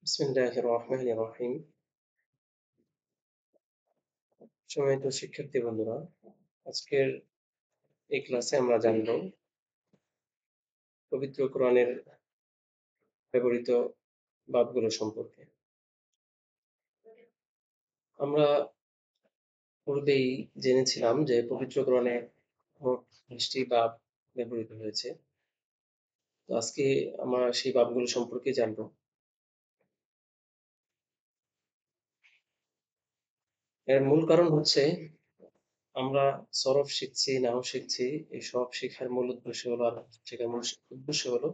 বিসমিল্লাহির রহমানির রহিম। সম্মানিত শিক্ষার্থী বন্ধুরা, আজকের এই ক্লাসে আমরা জানব পবিত্র কোরআনের ব্যবহৃত বাবগুলো সম্পর্কে। আমরা পূর্বেই জেনেছিলাম যে পবিত্র কোরআনে মোট ২০টি বাব ব্যবহৃত হয়েছে। তো আজকে আমরা সেই বাবগুলো সম্পর্কে জানব। এর মূল কারণ হচ্ছে আমরা সরফ শিখছি, নাহু শিখছি। এই সব শিক্ষার মূল উদ্দেশ্য হলো শেখার মূল উদ্দেশ্য হলো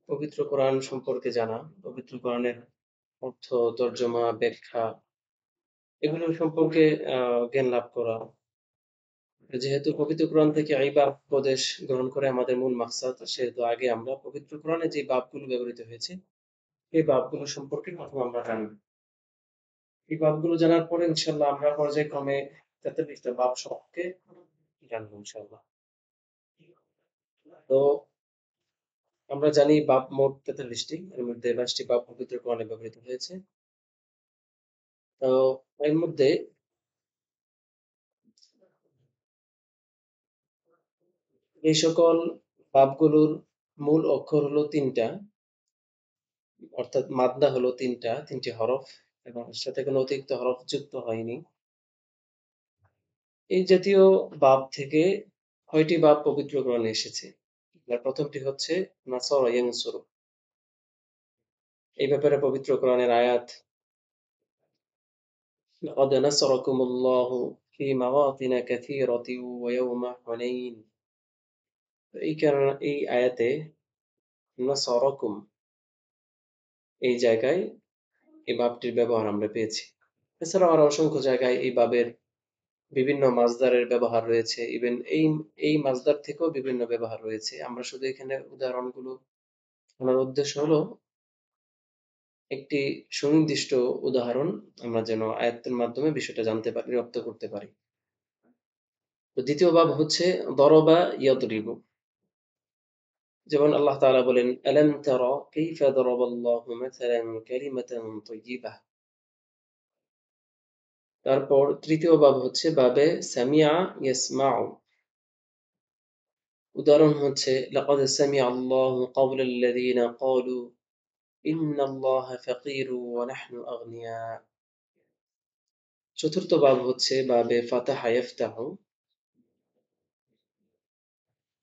পবিত্র কোরআন সম্পর্কে জানা, পবিত্র কোরআনের অর্থ, তর্জমা, ব্যাখ্যা এগুলো সম্পর্কে জ্ঞান লাভ করা। যেহেতু পবিত্র কোরআন থেকে ইবাদত উপদেশ গ্রহণ করে আমাদের মূল মাকসাদ, সেহেতু আগে আমরা পবিত্র কোরআনে যে বাবগুলো ব্যবহৃত হয়েছে এই বাবগুলো সম্পর্কে প্রথম আমরা জানব। এই বাবগুলো জানার পরে ইনশাআল্লাহ আমরা পর্যায়ক্রমে ৪৩টা বাব সম্পর্কে জানবো ইনশাআল্লাহ। তো আমরা জানি বাব মোট ৪৩টি, এর মধ্যে ২২টি বাব পবিত্র কোরআনে ব্যবহৃত হয়েছে। তো এর মধ্যে এই সকল বাবগুলোর মূল অক্ষর হলো ৩টা, অর্থাৎ মাদ্দা হলো ৩টি হরফ এবং এর সাথে কোনো অতিরিক্ত হরফ যুক্ত হয়নি। এই জাতীয় বাব থেকে ৬টি বাব পবিত্র কোরআনে এসেছে। যার প্রথমটি হচ্ছে নাসরা ইয়ানসুরু। এই ব্যাপারে পবিত্র কোরআনের আয়াত লাকাদ নাসারাকুমুল্লাহু ফি মাওয়াতিন কাসীরাতিন ওয়া ইয়াওমা হুনাইন। এই কারণে এই আয়াতে নাসারাকুম এই জায়গায় এই বাবটির ব্যবহার আমরা পেয়েছি। এছাড়াও আরো অসংখ্য জায়গায় এই বাবের বিভিন্ন মাসদারের ব্যবহার রয়েছে। ইভেন এই মাসদার থেকেও বিভিন্ন ব্যবহার রয়েছে। আমরা শুধু এখানে উদাহরণগুলো আনার উদ্দেশ্য হলো একটি সুনির্দিষ্ট উদাহরণ আমরা যেন আয়াতের মাধ্যমে বিষয়টা জানতে পারি, রপ্ত করতে পারি। তো দ্বিতীয় বাব হচ্ছে দরবা ইয়াদরিবু। যেমন আল্লাহ তাআলা বলেন, আলাম তারা কাইফা দারাবাল্লাহু মাসালান কালিমাতান তাইয়্যিবাহ। তারপর তৃতীয় বাব হচ্ছে বাবে সামিআ ইয়াসমাউ। উদাহরণ হচ্ছে লাকাদ সামিআ আল্লাহু কাওলাল্লাযীনা ক্বালু ইন্নাল্লাহা ফাকীরু ওয়া নাহনু আগনিয়া। চতুর্থ বাব হচ্ছে বাবে ফাতাহা ইয়াফতাহু।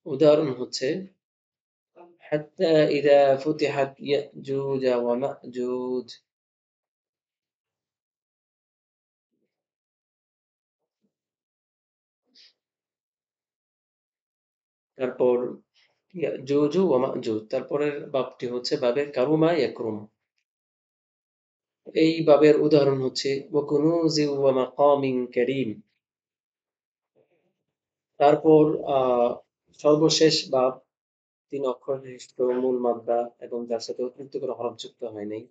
উদাহরণ হচ্ছে হাত্তা ইযা ফুতিহাত ইয়াজুজ ওয়া মাজুজ। তারপর ইয়াজুজ ওয়া মাজুজ। তারপরের বাবটি হচ্ছে বাবে কারুমা ইয়াকরুম। এই বাবের উদাহরণ হচ্ছে ওয়া কুনুজি ওয়া মাকামিন কারীম। তারপর সর্বশেষ বাব ৩ অক্ষর বিশিষ্ট মূল মাদ্দা এবং যার সাথে অতিরিক্ত কোনো হরফ যুক্ত হয় নাই।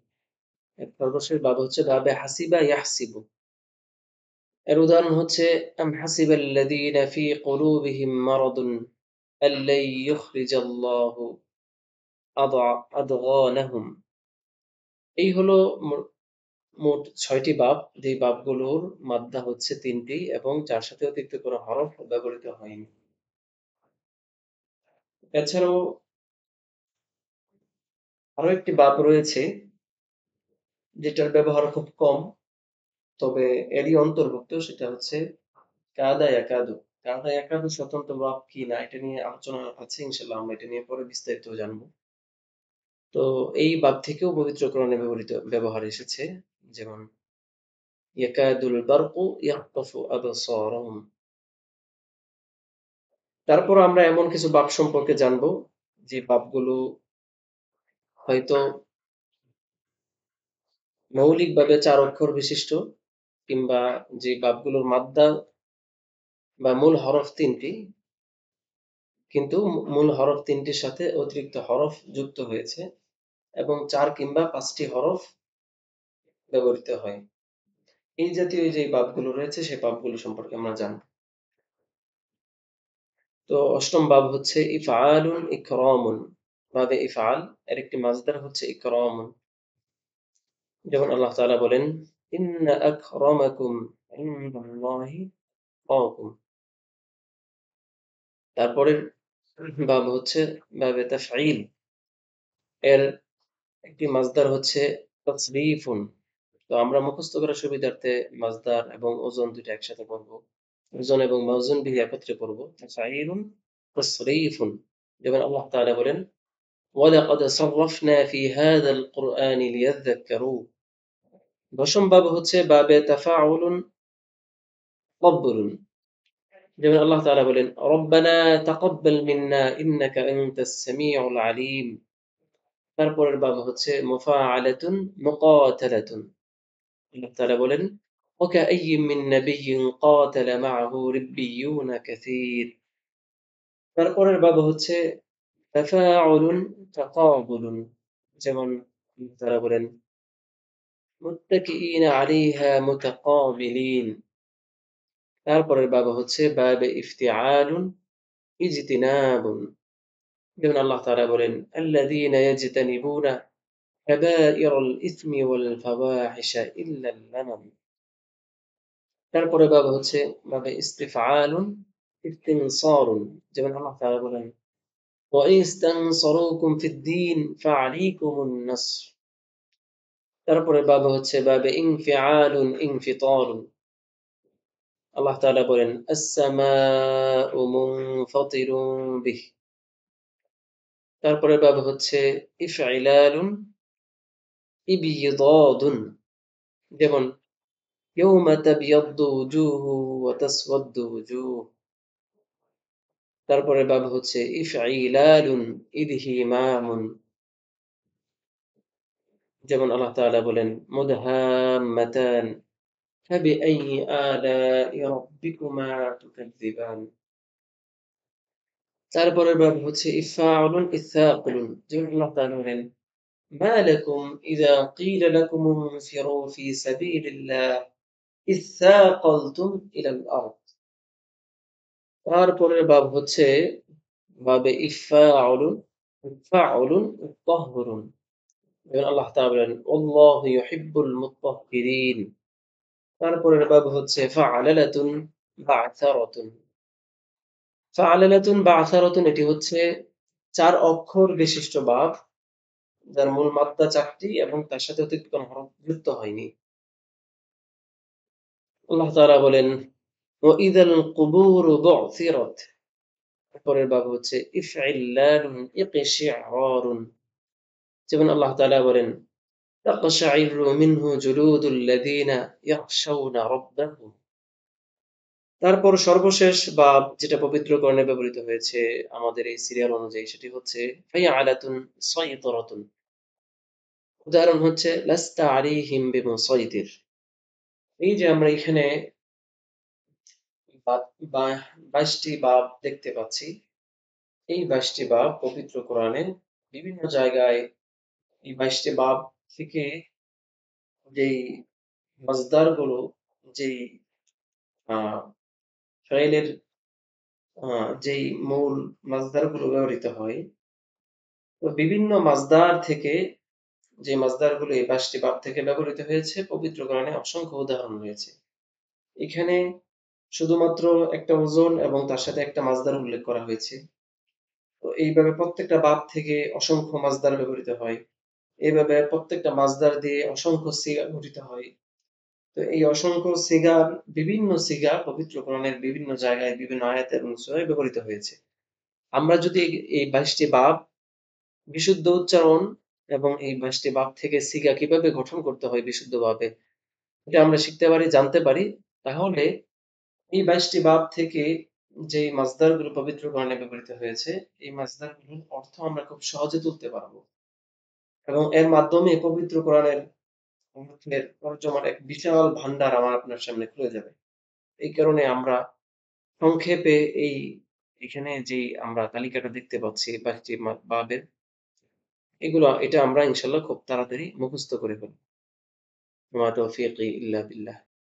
এর সর্বশেষ বাব হচ্ছে বাবে হাসিবা ইয়াহসিবু। এর উদাহরণ হচ্ছে আম হাসিবাল্লাযীনা ফী কুলূবিহিম মারাদুন আল্লান ইউখরিজাল্লাহু আদগানাহুম। এই হলো মোট ৬টি বাব। যেই বাবগুলোর মাদ্দা হচ্ছে ৩টি এবং যার সাথে অতিরিক্ত কোনো হরফ ব্যবহৃত হয়নি। এছাড়াও আরো একটি বাব রয়েছে যেটার ব্যবহার খুব কম, তবে এরই অন্তর্ভুক্ত, সেটা হচ্ছে কাদা ইয়াকাদু। কাদা ইয়াকাদু স্বতন্ত্র বাব কি না এটা নিয়ে আলোচনা আছে, ইনশাআল্লাহ আমরা এটা নিয়ে পরে বিস্তারিত জানবো। তো এই বাব থেকেও পবিত্র কোরআনে ব্যবহার এসেছে। যেমন ইয়াকাদুল বারকু ইয়াখতাফু আবসারহুম। তারপর আমরা এমন কিছু বাব সম্পর্কে জানবো যে বাবগুলো হয়তো মৌলিকভাবে ৪ অক্ষর বিশিষ্ট, কিংবা যে বাবগুলোর মাদ্দা বা মূল হরফ ৩টি, কিন্তু মূল হরফ ৩টির সাথে অতিরিক্ত হরফ যুক্ত হয়েছে এবং ৪ কিংবা ৫টি হরফ ব্যবহৃত হয়। এই জাতীয় যে বাবগুলো রয়েছে সেই বাবগুলো সম্পর্কে আমরা জানব। তো অষ্টম বাব হচ্ছে ইফআলুন ইকরামুন। বাবে ইফআল এর একটি মাসদার হচ্ছে ইকরামুন। যেমন আল্লাহ তাআলা বলেন, ইন্না আকরামাকুম ইনদাল্লাহি আতকাকুম। তারপরের বাব হচ্ছে বাবে তাফঈল। এর একটি মাসদার হচ্ছে তাসরিফুন। তো আমরা মুখস্থ করার সুবিধার্থে মাসদার এবং ওজন দুইটা একসাথে পড়ব। ওজন এবং মাউজুন বিহি একত্রে পড়ব। তাফঈলুন তাসরিফুন। যেমন আল্লাহ তাআলা বলেন, ওয়ালাকাদ সাররাফনা ফি হাযাল কুরআনি লিযাযযাক্কারু। দশম বাব হচ্ছে বাবে তাফাউলুন তাদাব্বুরুন। যেমন আল্লাহ তাআলা বলেন, রব্বানা তাকাব্বাল মিন্না ইন্নাকা আনতাস সামিউল আলীম। তারপরের বাব হচ্ছে মুফাআলাতুন মুকাতালাতুন। আল্লাহ তাআলা বলেন, ওয়াকাআইয়্যিম মিন নাবিয়্যিন কাতালা মাআহু রিব্বিয়ুনা কাসীর। তারপরের বাব হচ্ছে তাফাউলুন তাকাবুলুন। যেমন আল্লাহ তাআলা বলেন, মুত্তাকিঈনা আলাইহা মুতাকাবিলিন। তারপরের বাব হচ্ছে বাবে ইফতিআলুন ইজতিনাবুন। যেমন আল্লাহ তাআলা বলেন, আল্লাযীনা ইয়াজতানিবুনা কাবাইরাল ইসমি ওয়াল ফাওয়াহিশা ইল্লাল লামাম। তারপরে বাব হচ্ছে বাবে ইস্তিফআলুন ইস্তিনসারুন। যেমন আল্লাহ তাআলা বলেন, ওয়া ইস্তানসারুকুম ফিদ-দীন ফাআলাইকুমুন নাসর। তারপরে বাব হচ্ছে বাবে ইনফিআলুন ইনফিতারুন। আল্লাহ তাআলা বলেন, আস-সামাউ মুনফাতিরুন বিহি। তারপরে বাব হচ্ছে ইফইলালুন ইবইদাদুন। যেমন ইয়াউমা তাবিয়াদ্দু ওজুহু ওয়া তাসওয়াদ্দু ওজুহ। তারপরে বাব হচ্ছে ইফঈলালুন ইদহিমামুন। যেমন আল্লাহ তাআলা বলেন, মুদহাম্মাতান ফাবিআইয়ি আলাই রাব্বিকুমা তুকাযযিবান। তারপরের বাব হচ্ছে ইফআলুন ইসাকুলুন। যেমন আল্লাহ তাআলা বলেন, মা লাকুম ইযা ক্বিলা লাকুম ইনফিরু ফি সাবিলিল্লাহ ইসাকালতুম ইলাল আরদ। তারপরের বাব হচ্ছে বাবে ইফআলুন ইফআলুন তাহহুরুন। যেমন আল্লাহ তাআলা বলেন, আল্লাহু ইউহিব্বুল মুত্তাহহিরিন। তারপরের বাব হচ্ছে ফাআলালাতুন বা'থারাতুন। ফাআলালাতুন বা'থারাতুন এটি হচ্ছে ৪ অক্ষর বিশিষ্ট বাব, যার মূল মাত্রা ৪টি এবং তার সাথে অতিরিক্ত কোনো হরফ যুক্ত হয়নি। আল্লাহ তাআলা বলেন, ওয়াইদাল কুবুরু বু'থিরাত। তারপরের বাব হচ্ছে ইফঈলালুন ইকশিআরুন। যেমন আল্লাহ তাআলা বলেন, তাকশাইরু মিনহু জুলুদুল লাযীনা ইয়াখশাউনা রাব্বাহুম। তারপর সর্বশেষ বাব যেটা পবিত্রকরণে ব্যবহৃত হয়েছে আমাদের এই সিরিয়াল অনুযায়ী, সেটি হচ্ছে ফাইআলাতুন সাইতারাতুন। উদাহরণ হচ্ছে লাস্তা আলাইহিম বিমুসাইতির। এই যে আমরা এখানে বা ২২ টি বাব দেখতে পাচ্ছি। এই ২২ টি বাব পবিত্র কোরআনে বিভিন্ন জায়গায় এই ২২ টি বাব থেকে যেই মাসদার গুলো, যেই আহ ফাইলের যেই মূল মাসদার গুলো ব্যবহৃত হয়, তো বিভিন্ন মাসদার থেকে যে মাসদার গুলো এই ২২ টি বাব থেকে ব্যবহৃত হয়েছে পবিত্র কোরআনে অসংখ্য উদাহরণ রয়েছে। এখানে শুধুমাত্র একটা ওজন এবং তার সাথে একটা মাসদার উল্লেখ করা হয়েছে। তো এইভাবে প্রত্যেকটা বাব থেকে অসংখ্য মাসদার ব্যবহৃত হয়। এইভাবে প্রত্যেকটা মাসদার দিয়ে অসংখ্য সিগা গঠিত হয়। তো এই অসংখ্য সিগার, বিভিন্ন সিগা পবিত্র কোরআনের বিভিন্ন জায়গায় বিভিন্ন আয়াত এবং সূরায় ব্যবহৃত হয়েছে। আমরা যদি এই ২২ টি বাব বিশুদ্ধ উচ্চারণ এবং এই ২২ টি বাব থেকে সিগা কিভাবে গঠন করতে হয় বিশুদ্ধভাবে, এটা আমরা শিখতে পারি, জানতে পারি, তাহলে এই ২২ টি বাব থেকে যে মাসদারগুলো পবিত্র কোরআনে ব্যবহৃত হয়েছে, এই মাসদারগুলোর অর্থ আমরা খুব সহজে তুলতে পারবো এবং এর মাধ্যমে পবিত্র কোরআনের অর্থের তর্জমার এক বিশাল ভান্ডার আমার আপনার সামনে খুলে যাবে। এই কারণে আমরা সংক্ষেপে এখানে যে আমরা তালিকাটা দেখতে পাচ্ছি ২২ টি বাবের, এটা আমরা ইনশাআল্লাহ খুব তাড়াতাড়ি মুখস্থ করে ফেলব। ওয়া মা তাওফীকি ইল্লা বিল্লাহ।